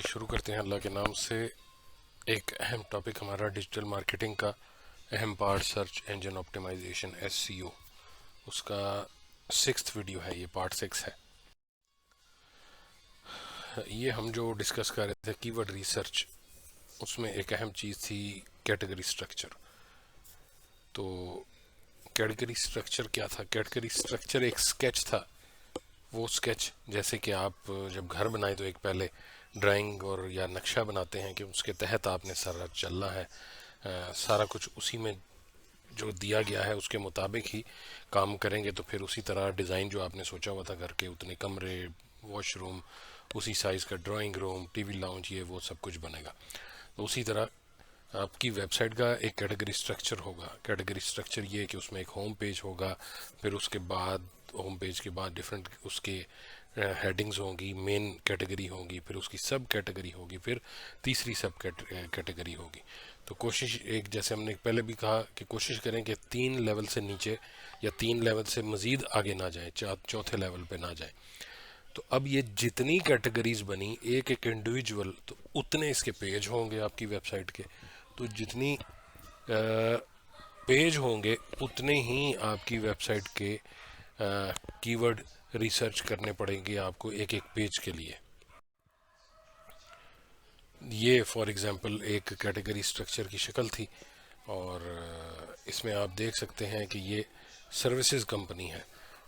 शुरू करते हैं अल्लाह के नाम से। एक अहम टॉपिक हमारा डिजिटल मार्केटिंग का अहम part search engine optimisation SEO, उसका 6th वीडियो है, ये पार्ट 6 है। ये हम जो डिस्कस कर रहे थे कीवर्ड रिसर्च, उसमें एक अहम चीज़ थी कैटेगरी स्ट्रक्चर। तो कैटेगरी स्ट्रक्चर क्या था? कैटेगरी स्ट्रक्चर एक स्केच था। वो स्केच जैसे कि आप जब घर बनाए तो एक पहले ड्राइंग और या नक्शा बनाते हैं कि उसके तहत आपने सारा चलना है, सारा कुछ उसी में जो दिया गया है उसके मुताबिक ही काम करेंगे, तो फिर उसी तरह डिज़ाइन जो आपने सोचा हुआ था घर के उतने कमरे, वॉशरूम, उसी साइज़ का ड्राइंग रूम, टीवी लाउंज, ये वो सब कुछ बनेगा। तो उसी तरह आपकी वेबसाइट का एक कैटेगरी स्ट्रक्चर होगा। कैटेगरी स्ट्रक्चर ये है कि उसमें एक होम पेज होगा, फिर उसके बाद होम पेज के बाद डिफरेंट उसके हेडिंग्स होंगी, मेन कैटेगरी होंगी, फिर उसकी सब कैटेगरी होगी, फिर तीसरी सब कैटेगरी होगी। तो कोशिश एक, जैसे हमने पहले भी कहा कि कोशिश करें कि 3 लेवल से नीचे या 3 लेवल से मज़ीद आगे ना जाए, चौथे लेवल पे ना जाए। तो अब ये जितनी कैटेगरीज बनी एक एक इंडिविजुअल, तो उतने इसके पेज होंगे आपकी वेबसाइट के। तो जितनी पेज होंगे उतने ही आपकी वेबसाइट के कीवर्ड रिसर्च करने पड़ेंगे आपको एक एक पेज के लिए। ये फॉर एग्जांपल एक कैटेगरी स्ट्रक्चर की शक्ल थी, और इसमें आप देख सकते हैं कि ये सर्विसेज कंपनी है।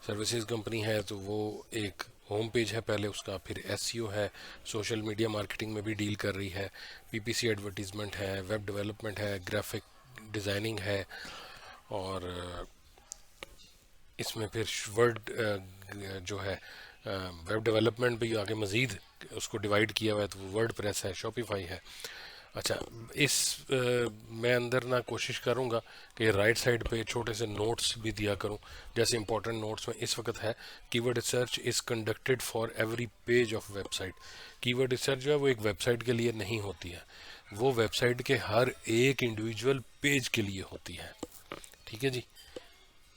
सर्विसेज कंपनी है तो वो एक होम पेज है पहले उसका, फिर एसईओ है, सोशल मीडिया मार्केटिंग में भी डील कर रही है, पीपीसी एडवर्टीजमेंट है, वेब डेवलपमेंट है, ग्राफिक डिज़ाइनिंग है, और इसमें फिर वर्ड जो है वेब डेवलपमेंट भी आगे मज़ीद उसको डिवाइड किया हुआ है, तो वो वर्ड प्रेस है, शॉपिफाई है। अच्छा, इस मैं अंदर ना कोशिश करूँगा कि राइट साइड पे छोटे से नोट्स भी दिया करूँ, जैसे इंपॉर्टेंट नोट्स में इस वक्त है keyword research is conducted for every page of website. Keyword research जो है वो एक वेबसाइट के लिए नहीं होती है, वो वेबसाइट के हर एक इंडिविजुअल पेज के लिए होती है। ठीक है जी।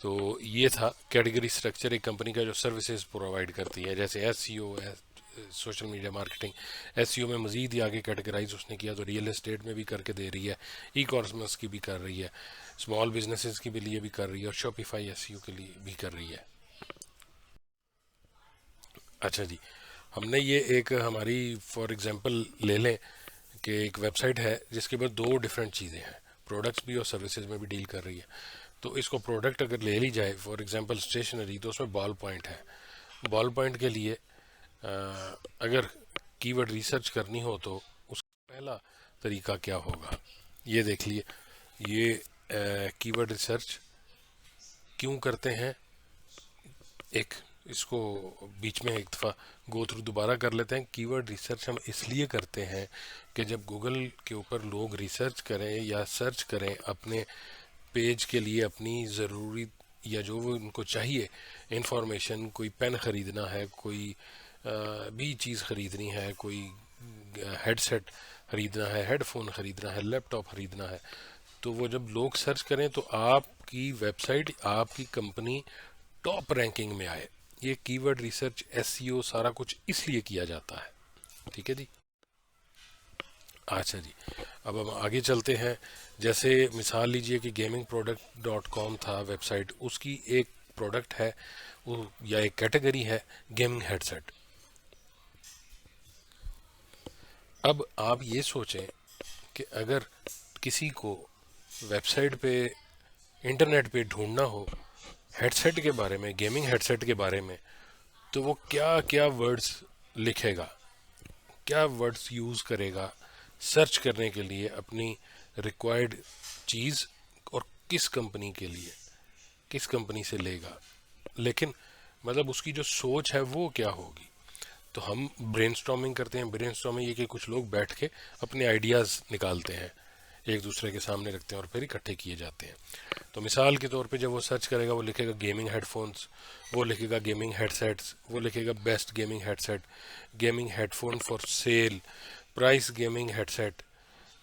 तो ये था कैटेगरी स्ट्रक्चर एक कंपनी का जो सर्विसेज प्रोवाइड करती है, जैसे एसईओ है, सोशल मीडिया मार्केटिंग। एसईओ में मज़ीद ही आगे कैटेगराइज उसने किया, तो रियल एस्टेट में भी करके दे रही है, ई कॉमर्स की भी कर रही है, स्मॉल बिजनेसेस के भी लिए भी कर रही है, और शॉपिफाई एसईओ के लिए भी कर रही है। अच्छा जी, हमने ये एक हमारी फॉर एग्जांपल ले लें कि एक वेबसाइट है जिसके पास दो डिफरेंट चीज़ें हैं, प्रोडक्ट्स भी और सर्विसेज में भी डील कर रही है। तो इसको प्रोडक्ट अगर ले ली जाए, फॉर एग्जांपल स्टेशनरी, तो उसमें बॉल पॉइंट है। बॉल पॉइंट के लिए अगर कीवर्ड रिसर्च करनी हो तो उसका पहला तरीका क्या होगा, ये देख लिए। ये कीवर्ड रिसर्च क्यों करते हैं, एक इसको बीच में एक दफ़ा गो थ्रू दोबारा कर लेते हैं। कीवर्ड रिसर्च हम इसलिए करते हैं कि जब गूगल के ऊपर लोग रिसर्च करें या सर्च करें अपने पेज के लिए, अपनी ज़रूरी या जो वो उनको चाहिए इंफॉर्मेशन, कोई पेन ख़रीदना है, कोई भी चीज़ ख़रीदनी है, कोई हेडसेट ख़रीदना है, हेडफोन ख़रीदना है, लैपटॉप ख़रीदना है, तो वो जब लोग सर्च करें तो आपकी वेबसाइट, आपकी कंपनी टॉप रैंकिंग में आए। ये कीवर्ड रिसर्च, एसईओ, सारा कुछ इसलिए किया जाता है। ठीक है जी। अच्छा जी, अब हम आगे चलते हैं। जैसे मिसाल लीजिए कि गेमिंग प्रोडक्ट डॉट कॉम था वेबसाइट, उसकी एक प्रोडक्ट है वो या एक कैटेगरी है गेमिंग हेडसेट। अब आप ये सोचें कि अगर किसी को वेबसाइट पे, इंटरनेट पे ढूंढना हो हेडसेट के बारे में, गेमिंग हेडसेट के बारे में, तो वो क्या क्या वर्ड्स लिखेगा, क्या वर्ड्स यूज़ करेगा सर्च करने के लिए अपनी रिक्वायर्ड चीज़, और किस कंपनी के लिए, किस कंपनी से लेगा, लेकिन मतलब उसकी जो सोच है वो क्या होगी। तो हम ब्रेनस्टॉर्मिंग करते हैं। ब्रेनस्टॉर्मिंग ये कि कुछ लोग बैठ के अपने आइडियाज़ निकालते हैं, एक दूसरे के सामने रखते हैं और फिर इकट्ठे किए जाते हैं। तो मिसाल के तौर पे जब वो सर्च करेगा, वो लिखेगा गेमिंग हेडफोन्स, वो लिखेगा गेमिंग हेडसेट्स, वो लिखेगा best gaming headset, gaming headphone for sale, price gaming headset,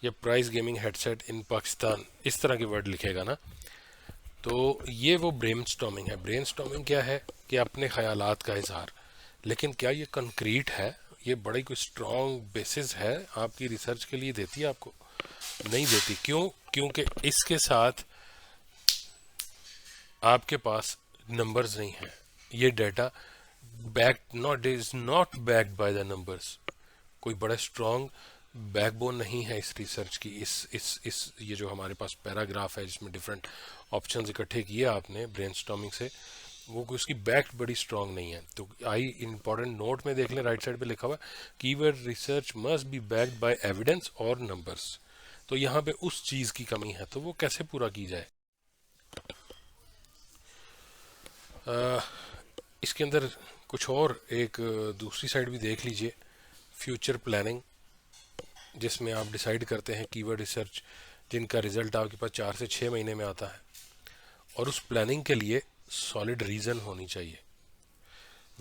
या प्राइस गेमिंग हेडसेट इन पाकिस्तान, इस तरह के वर्ड लिखेगा ना। तो ये वो ब्रेनस्टॉर्मिंग है। ब्रेनस्टॉर्मिंग क्या है कि अपने ख्यालात का इजहार, लेकिन क्या ये कंक्रीट है, ये बड़ा ही कोई स्ट्रॉन्ग बेसिस है आपकी रिसर्च के लिए देती है आपको? नहीं देती। क्यों? क्योंकि इसके साथ आपके पास नंबर्स नहीं है। ये data not is not backed by the numbers. कोई बड़ा स्ट्रॉन्ग बैकबोन नहीं है इस रिसर्च की। इस ये जो हमारे पास पैराग्राफ है जिसमें डिफरेंट ऑप्शंस इकट्ठे किए आपने ब्रेनस्टॉर्मिंग से, वो कोई उसकी बैक बड़ी स्ट्रॉन्ग नहीं है। तो आई इंपॉर्टेंट नोट में देख लें, राइट साइड पे लिखा हुआ keyword research must be backed by evidence और नंबर्स। तो यहाँ पे उस चीज़ की कमी है, तो वो कैसे पूरा की जाए? इसके अंदर कुछ और एक दूसरी साइड भी देख लीजिए, फ्यूचर प्लानिंग, जिसमें आप डिसाइड करते हैं कीवर्ड रिसर्च जिनका रिजल्ट आपके पास 4 से 6 महीने में आता है, और उस प्लानिंग के लिए सॉलिड रीज़न होनी चाहिए।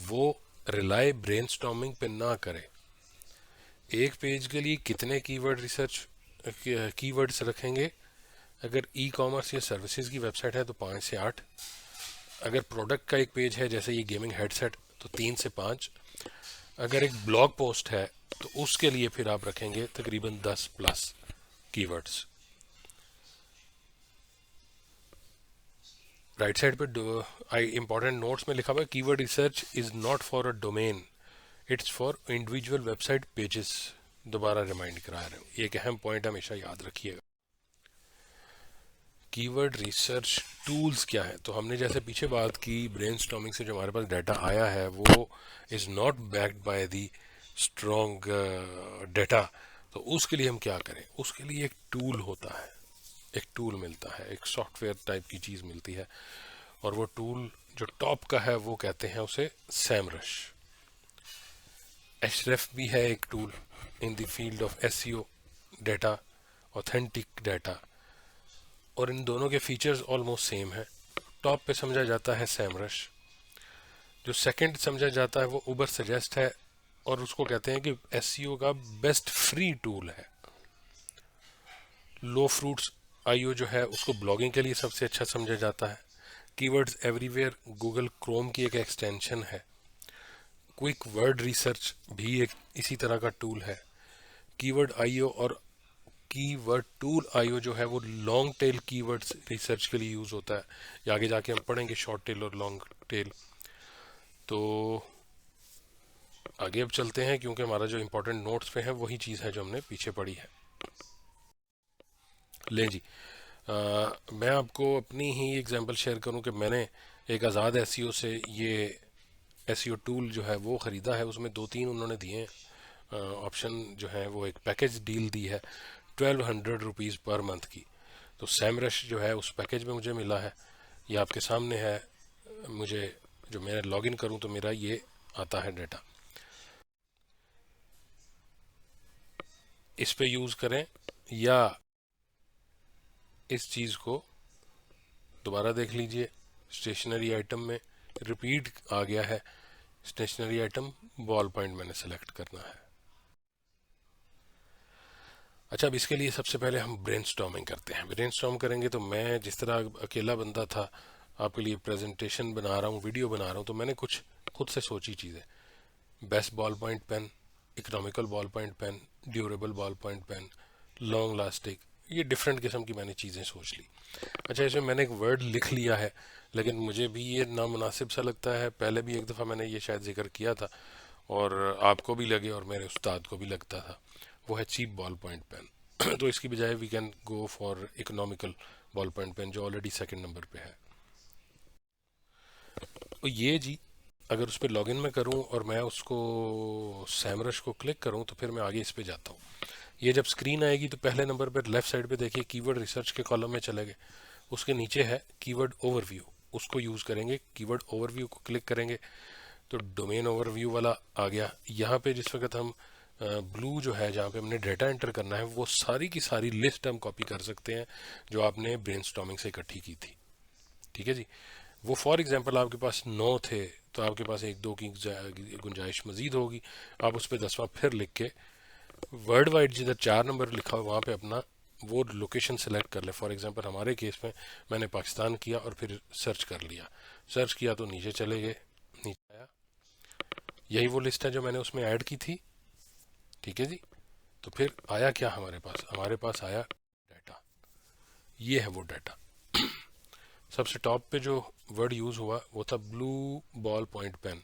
वो रिलाय ब्रेनस्टॉर्मिंग पे ना करें। एक पेज के लिए कितने कीवर्ड्स रखेंगे? अगर ई कॉमर्स या सर्विसेज की वेबसाइट है तो 5 से 8। अगर प्रोडक्ट का एक पेज है जैसे ये गेमिंग हेडसेट तो 3 से 5। अगर एक ब्लॉग पोस्ट है तो उसके लिए फिर आप रखेंगे तकरीबन 10 प्लस कीवर्ड्स। राइट साइड पे इंपॉर्टेंट नोट्स में लिखा हुआ है keyword research is not for a domain, it's for individual website pages. दोबारा रिमाइंड करा रहे हूँ, ये एक अहम पॉइंट हमेशा याद रखिएगा। कीवर्ड रिसर्च टूल्स क्या है? तो हमने जैसे पीछे बात की, ब्रेनस्टॉर्मिंग से जो हमारे पास डाटा आया है वो is not backed by the strong data. तो उसके लिए हम क्या करें? उसके लिए एक टूल होता है, एक टूल मिलता है, एक सॉफ्टवेयर टाइप की चीज़ मिलती है, और वो टूल जो टॉप का है वो कहते हैं उसे सैमरश। एशरेफ भी है एक tool in the field of SEO data, authentic data, और इन दोनों के फीचर्स ऑलमोस्ट सेम है। टॉप पे समझा जाता है सैमरश, जो सेकंड समझा जाता है वो उबर सजेस्ट है, और उसको कहते हैं कि एसईओ का बेस्ट फ्री टूल है। लो फ्रूट्स आईओ जो है उसको ब्लॉगिंग के लिए सबसे अच्छा समझा जाता है। कीवर्ड्स एवरीवेयर गूगल क्रोम की एक एक्सटेंशन है। क्विक वर्ड रिसर्च भी एक इसी तरह का टूल है। कीवर्ड आईओ और कीवर्ड टूल आईओ जो है वो लॉन्ग टेल कीवर्ड्स रिसर्च के लिए यूज़ होता है। ये आगे जाके हम पढ़ेंगे शॉर्ट टेल और लॉन्ग टेल। तो आगे अब चलते हैं, क्योंकि हमारा जो इम्पोर्टेंट नोट्स पे है वही चीज़ है जो हमने पीछे पढ़ी है। ले जी, मैं आपको अपनी ही एग्जांपल शेयर करूं कि मैंने एक आज़ाद एसईओ से ये एसईओ टूल जो है वो ख़रीदा है। उसमें 2-3 उन्होंने दिए ऑप्शन जो है, वो एक पैकेज डील दी है 1200 रुपीज़ पर मंथ की। तो सैमरश जो है उस पैकेज में मुझे मिला है, ये आपके सामने है। मुझे जो मैं लॉगिन करूं तो मेरा ये आता है डाटा, इस पे यूज़ करें या इस चीज़ को दोबारा देख लीजिए। स्टेशनरी आइटम में रिपीट आ गया है, स्टेशनरी आइटम बॉल पॉइंट मैंने सेलेक्ट करना है। अच्छा, अब इसके लिए सबसे पहले हम ब्रेनस्टॉर्मिंग करते हैं। ब्रेनस्टॉर्म करेंगे तो मैं जिस तरह अकेला बंदा था, आपके लिए प्रेजेंटेशन बना रहा हूँ, वीडियो बना रहा हूँ, तो मैंने कुछ खुद से सोची चीज़ें। Best ball point pen, economical ball point pen, durable ball point pen, long lasting, ये डिफरेंट किस्म की मैंने चीज़ें सोच ली। अच्छा, इसमें मैंने एक वर्ड लिख लिया है, लेकिन मुझे भी ये नामुनासिब सा लगता है। पहले भी एक दफ़ा मैंने ये शायद जिक्र किया था, और आपको भी लगे और मेरे उस्ताद को भी लगता था। वो है चीप बॉल पॉइंट पेन। तो इसकी बजाय we can go for economical ball point pen, जो ऑलरेडी सेकंड नंबर पे है। तो ये जी, अगर उस पर लॉगिन में करूं और मैं उसको सैमरश को क्लिक करूं तो फिर मैं आगे इस पे जाता हूं। ये जब स्क्रीन आएगी तो पहले नंबर पर लेफ्ट साइड पे देखिए कीवर्ड रिसर्च के कॉलम में चले गए। उसके नीचे है कीवर्ड ओवरव्यू, उसको यूज़ करेंगे। कीवर्ड ओवरव्यू को क्लिक करेंगे तो डोमेन ओवरव्यू वाला आ गया। यहाँ पे जिस वक्त हम ब्लू जो है जहाँ पे हमने डाटा एंटर करना है, वो सारी की सारी लिस्ट हम कॉपी कर सकते हैं जो आपने ब्रेनस्टॉर्मिंग से इकट्ठी की थी। ठीक है जी। वो फॉर एग्जांपल आपके पास 9 थे, तो आपके पास 1-2 की गुंजाइश मजीद होगी। आप उस पर 10वां फिर लिख के वर्ल्ड वाइड जिधर 4 नंबर लिखा हो वहाँ पे अपना वो लोकेशन सेलेक्ट कर ले। फॉर एग्जांपल हमारे केस में मैंने पाकिस्तान किया और फिर सर्च कर लिया। सर्च किया तो नीचे चले गए, नीचे आया, यही वो लिस्ट है जो मैंने उसमें ऐड की थी। ठीक है जी। तो फिर आया क्या हमारे पास आया डाटा। ये है वो डाटा। सबसे टॉप पे जो वर्ड यूज हुआ वो था ब्लू बॉल पॉइंट पेन।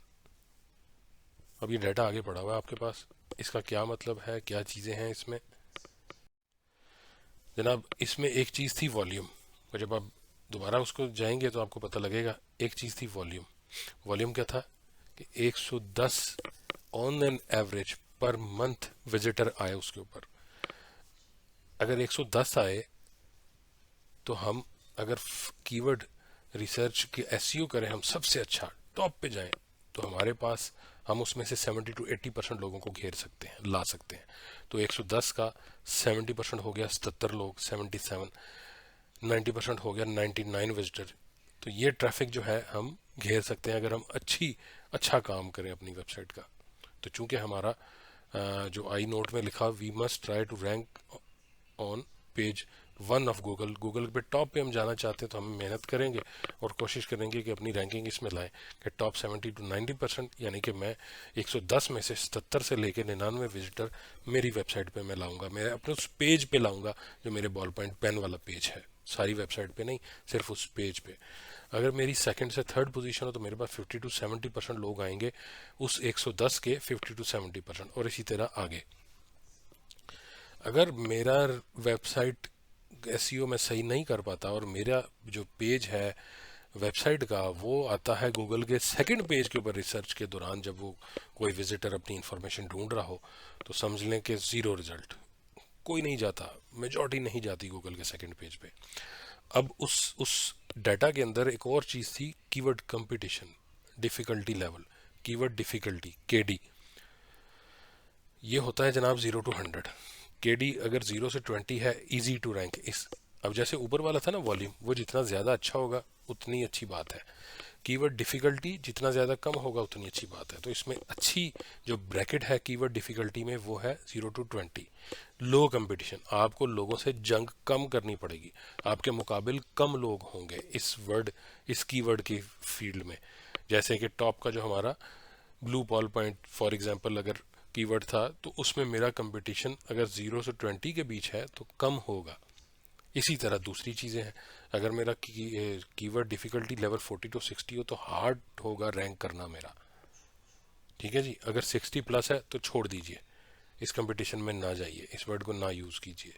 अब ये डाटा आगे पड़ा हुआ है आपके पास। इसका क्या मतलब है, क्या चीज़ें हैं इसमें जनाब। इसमें एक चीज़ थी वॉल्यूम, और जब आप दोबारा उसको जाएंगे तो आपको पता लगेगा। एक चीज़ थी वॉल्यूम। वॉल्यूम क्या था कि 110 on an average per month visitor आए उसके ऊपर। अगर 110 आए तो हम अगर कीवर्ड रिसर्च के एसईओ करें, हम सबसे अच्छा टॉप पे जाएं, तो हमारे पास हम उसमें से 70 to 80% लोगों को घेर सकते हैं, ला सकते हैं। तो 110 का 70% हो गया 77 लोग, 77। 90% हो गया 99 विजिटर। तो ये ट्रैफिक जो है हम घेर सकते हैं अगर हम अच्छा काम करें अपनी वेबसाइट का। तो चूंकि हमारा जो आई नोट में लिखा we must try to rank on page 1 of Google, Google पे टॉप पे हम जाना चाहते हैं, तो हम मेहनत करेंगे और कोशिश करेंगे कि अपनी रैंकिंग इसमें लाएं कि टॉप 70 to 90%, यानी कि मैं 110 में से 77 से लेकर 99 विजिटर मेरी वेबसाइट पे मैं लाऊंगा, मैं अपने उस पेज पे लाऊंगा जो मेरे बॉल पॉइंट पेन वाला पेज है, सारी वेबसाइट पे नहीं, सिर्फ उस पेज पे। अगर मेरी सेकंड से थर्ड पोजीशन हो तो मेरे पास 50 to 70% लोग आएंगे उस 110 के 50 to 70%, और इसी तरह आगे। अगर मेरा वेबसाइट एसईओ में सही नहीं कर पाता और मेरा जो पेज है वेबसाइट का वो आता है गूगल के सेकंड पेज के ऊपर रिसर्च के दौरान, जब वो कोई विजिटर अपनी इंफॉर्मेशन ढूंढ रहा हो, तो समझ लें कि ज़ीरो रिजल्ट, कोई नहीं जाता, मेजॉरिटी नहीं जाती गूगल के सेकंड पेज पे। अब उस डाटा के अंदर एक और चीज़ थी, keyword competition difficulty level, keyword difficulty KD. ये होता है जनाब 0 to 100। केडी अगर 0 से 20 है, इजी टू रैंक। इस अब जैसे ऊपर वाला था ना वॉल्यूम, वो जितना ज़्यादा अच्छा होगा उतनी अच्छी बात है। कीवर्ड डिफ़िकल्टी जितना ज़्यादा कम होगा उतनी अच्छी बात है। तो इसमें अच्छी जो ब्रैकेट है कीवर्ड डिफ़िकल्टी में वो है 0 to 20। लो कंपटीशन, आपको लोगों से जंग कम करनी पड़ेगी, आपके मुकाबिल कम लोग होंगे इस कीवर्ड की फील्ड में। जैसे कि टॉप का जो हमारा blue ball point for example अगर कीवर्ड था, तो उसमें मेरा कंपटीशन अगर 0 से 20 के बीच है तो कम होगा। इसी तरह दूसरी चीज़ें हैं, अगर मेरा कीवर्ड डिफ़िकल्टी लेवल 40 to 60 हो तो हार्ड होगा रैंक करना मेरा। ठीक है जी। अगर 60+ है तो छोड़ दीजिए, इस कंपटीशन में ना जाइए, इस वर्ड को ना यूज़ कीजिए।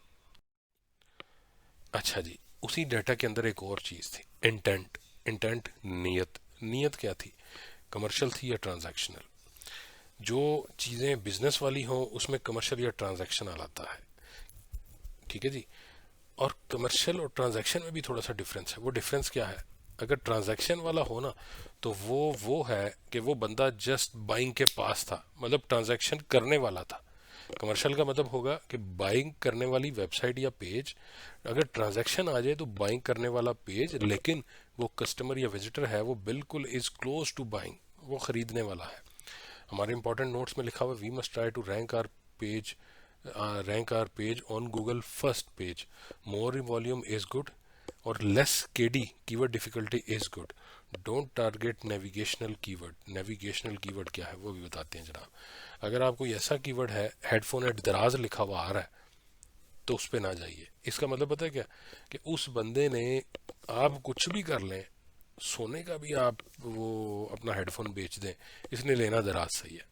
अच्छा जी। उसी डाटा के अंदर एक और चीज़ थी, इंटेंट। इंटेंट नीयत। नीयत क्या थी, कमर्शियल थी या ट्रांजैक्शनल। जो चीज़ें बिजनेस वाली हों उसमें कमर्शियल या ट्रांजैक्शनल आता है। ठीक है जी। और कमर्शियल और ट्रांजैक्शन में भी थोड़ा सा डिफरेंस है। वो डिफरेंस क्या है, अगर ट्रांजैक्शन वाला हो ना तो वो है कि वो बंदा जस्ट बाइंग के पास था, मतलब ट्रांजैक्शन करने वाला था। कमर्शियल का मतलब होगा कि बाइंग करने वाली वेबसाइट या पेज, अगर ट्रांजैक्शन आ जाए तो बाइंग करने वाला पेज, लेकिन वो कस्टमर या विजिटर है वो बिल्कुल इज क्लोज टू बाइंग, वो खरीदने वाला है। हमारे इंपॉर्टेंट नोट्स में लिखा हुआ we must try to rank our page on Google first page, more volume is good और less KD keyword difficulty is good. Don't target navigational keyword. Navigational keyword क्या है वो भी बताते हैं जनाब। अगर आपको ऐसा कीवर्ड है हेडफोन एट दराज लिखा हुआ आ रहा है तो उस पर ना जाइए। इसका मतलब पता है क्या, कि उस बंदे ने, आप कुछ भी कर लें, सोने का भी आप वो अपना हेडफोन बेच दें, इसने लेना दराज सही है,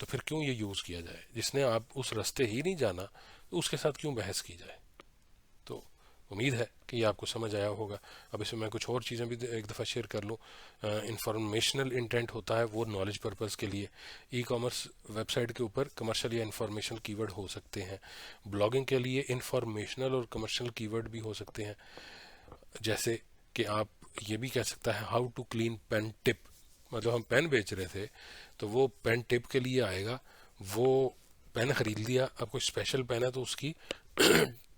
तो फिर क्यों ये यूज़ किया जाए। जिसने आप उस रास्ते ही नहीं जाना तो उसके साथ क्यों बहस की जाए। तो उम्मीद है कि ये आपको समझ आया होगा। अब इसमें मैं कुछ और चीज़ें भी एक दफ़ा शेयर कर लूँ। इंफॉर्मेशनल इंटेंट होता है वो नॉलेज पर्पज़ के लिए। ई कॉमर्स वेबसाइट के ऊपर कमर्शियल या इंफॉर्मेशनल कीवर्ड हो सकते हैं। ब्लॉगिंग के लिए इंफॉर्मेशनल और कमर्शियल कीवर्ड भी हो सकते हैं। जैसे कि आप ये भी कह सकता है how to clean pen tip, मतलब हम पेन बेच रहे थे तो वो पेन टिप के लिए आएगा। वो पेन खरीद लिया, अब कोई स्पेशल पेन है तो उसकी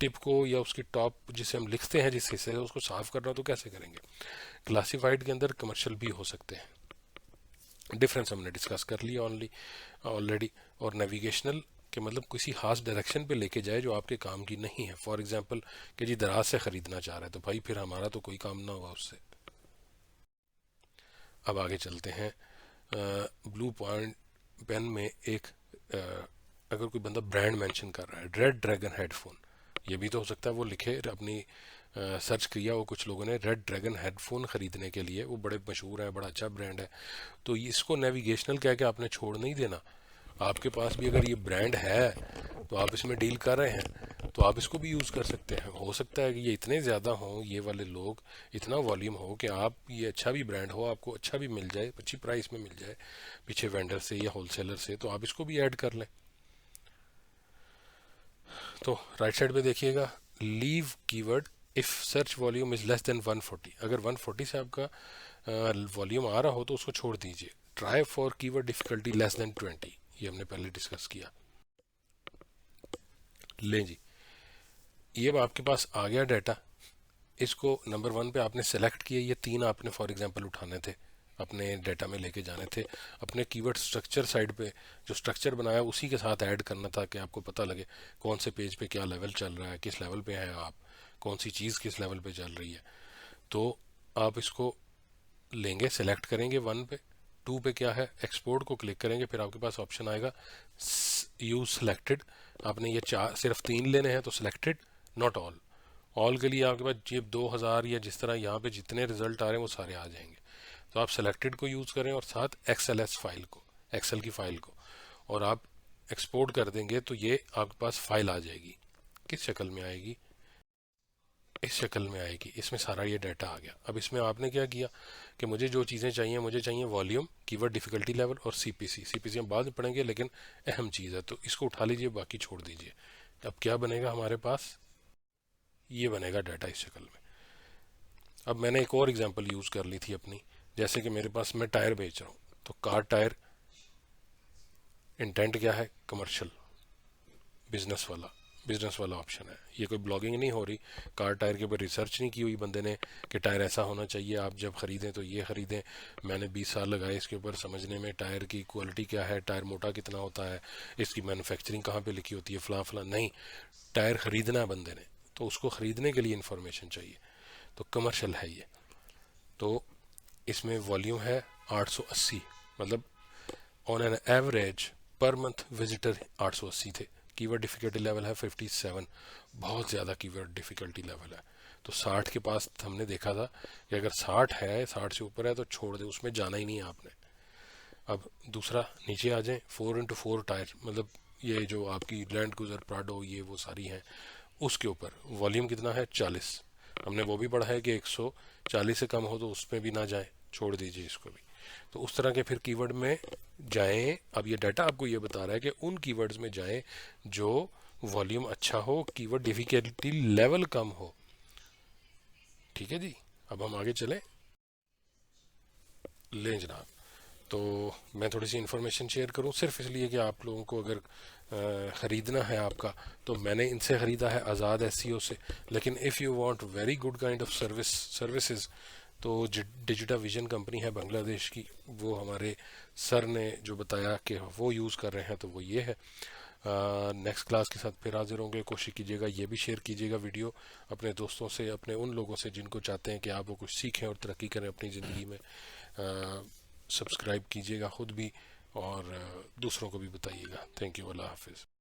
टिप को या उसकी टॉप जिसे हम लिखते हैं जिस हिस्से से उसको साफ करना हो तो कैसे करेंगे। क्लासिफाइड के अंदर कमर्शियल भी हो सकते हैं। डिफरेंस हमने डिस्कस कर लिया ऑलरेडी। और नेविगेशनल के मतलब किसी खास डायरेक्शन पे लेके जाए जो आपके काम की नहीं है। फॉर एग्जांपल कि जी दराज से ख़रीदना चाह रहा है तो भाई फिर हमारा तो कोई काम ना हुआ उससे। अब आगे चलते हैं। ब्लू पॉइंट पेन में एक अगर कोई बंदा ब्रांड मेंशन कर रहा है, रेड ड्रैगन हेडफोन, ये भी तो हो सकता है वो लिखे अपनी सर्च किया हो कुछ लोगों ने रेड ड्रैगन हेडफोन ख़रीदने के लिए, वो बड़े मशहूर है, बड़ा अच्छा ब्रांड है, तो इसको नेविगेशनल कह के आपने छोड़ नहीं देना। आपके पास भी अगर ये ब्रांड है तो आप इसमें डील कर रहे हैं तो आप इसको भी यूज़ कर सकते हैं। हो सकता है कि ये इतने ज़्यादा हों, ये वाले लोग, इतना वॉल्यूम हो कि आप ये अच्छा भी ब्रांड हो, आपको अच्छा भी मिल जाए, अच्छी प्राइस में मिल जाए पीछे वेंडर से या होलसेलर से, तो आप इसको भी ऐड कर लें। तो राइट साइड पे देखिएगा, leave keyword if search volume is less than 140। अगर 140 से आपका वॉल्यूम आ रहा हो तो उसको छोड़ दीजिए। Try for keyword difficulty less than 20, ये हमने पहले डिस्कस किया। लें जी, ये अब आपके पास आ गया डाटा। इसको नंबर 1 पे आपने सेलेक्ट किया, ये 3 आपने फॉर एग्जांपल उठाने थे, अपने डाटा में लेके जाने थे, अपने कीवर्ड स्ट्रक्चर साइड पे जो स्ट्रक्चर बनाया उसी के साथ ऐड करना था कि आपको पता लगे कौन से पेज पे क्या लेवल चल रहा है, किस लेवल पे हैं आप, कौन सी चीज़ किस लेवल पे चल रही है। तो आप इसको लेंगे, सेलेक्ट करेंगे 1 पे। 2 पे क्या है, एक्सपोर्ट को क्लिक करेंगे, फिर आपके पास ऑप्शन आएगा यूज सेलेक्टेड। आपने ये चार सिर्फ 3 लेने हैं तो सिलेक्टेड, नॉट ऑल। ऑल के लिए आपके पास ये 2000 या जिस तरह यहाँ पे जितने रिजल्ट आ रहे हैं वो सारे आ जाएंगे। तो आप सेलेक्टेड को यूज़ करें और साथ एक्सएलएस फाइल को, एक्सेल की फाइल को, और आप एक्सपोर्ट कर देंगे तो ये आपके पास फाइल आ जाएगी। किस शक्ल में आएगी, इस शक्ल में आएगी। इसमें सारा ये डाटा आ गया। अब इसमें आपने क्या किया कि मुझे जो चीज़ें चाहिए, मुझे चाहिए वॉल्यूम, कीवर्ड डिफ़िकल्टी लेवल और सीपीसी। सीपीसी हम बाद में पढ़ेंगे लेकिन अहम चीज़ है, तो इसको उठा लीजिए, बाकी छोड़ दीजिए। अब क्या बनेगा हमारे पास, ये बनेगा डाटा इस शक्ल में। अब मैंने एक और एग्जांपल यूज़ कर ली थी अपनी, जैसे कि मेरे पास मैं टायर बेच रहा हूँ, तो कार टायर, इंटेंट क्या है, कमर्शियल, बिजनेस वाला ऑप्शन है। ये कोई ब्लॉगिंग नहीं हो रही, कार टायर के ऊपर रिसर्च नहीं की हुई बंदे ने कि टायर ऐसा होना चाहिए, आप जब ख़रीदें तो ये ख़रीदें। मैंने 20 साल लगाए इसके ऊपर समझने में, टायर की क्वालिटी क्या है, टायर मोटा कितना होता है, इसकी मैन्युफैक्चरिंग कहाँ पे लिखी होती है, फलां फलां नहीं। टायर ख़रीदना है बंदे ने, तो उसको ख़रीदने के लिए इन्फॉर्मेशन चाहिए, तो कमर्शियल है ये। तो इसमें वॉल्यूम है 880, मतलब on an average per month visitor 880 थे। कीवर्ड डिफ़िकल्टी लेवल है 57, बहुत ज़्यादा कीवर्ड डिफ़िकल्टी लेवल है। तो 60 के पास हमने देखा था कि अगर 60 है, 60 से ऊपर है तो छोड़ दे, उसमें जाना ही नहीं है आपने। अब दूसरा नीचे आ जाए, 4x4 टायर, मतलब ये जो आपकी लैंड क्रूजर प्राडो ये वो सारी हैं, उसके ऊपर वॉल्यूम कितना है 40। हमने वो भी पढ़ा है कि 140 से कम हो तो उसमें भी ना जाए, छोड़ दीजिए इसको भी। तो उस तरह के फिर कीवर्ड में जाएं। अब ये डाटा आपको ये बता रहा है कि उन कीवर्ड्स में जाएं जो वॉल्यूम अच्छा हो, कीवर्ड डिफिकल्टी लेवल कम हो। ठीक है जी, अब हम आगे चलें। लें जनाब, तो मैं थोड़ी सी इन्फॉर्मेशन शेयर करूं सिर्फ इसलिए कि आप लोगों को अगर ख़रीदना है आपका, तो मैंने इनसे ख़रीदा है आज़ाद एसईओ से। लेकिन if you want very good kind of services, तो डिजिटा विजन कंपनी है बांग्लादेश की, वो हमारे सर ने जो बताया कि वो यूज़ कर रहे हैं, तो वो ये है। नेक्स्ट क्लास के साथ फिर हाजिर होंगे। कोशिश कीजिएगा ये भी शेयर कीजिएगा वीडियो अपने दोस्तों से, अपने उन लोगों से जिनको चाहते हैं कि आप वो कुछ सीखें और तरक्की करें अपनी ज़िंदगी में। सब्सक्राइब कीजिएगा ख़ुद भी और दूसरों को भी बताइएगा। थैंक यू, अल्लाह हाफिज़।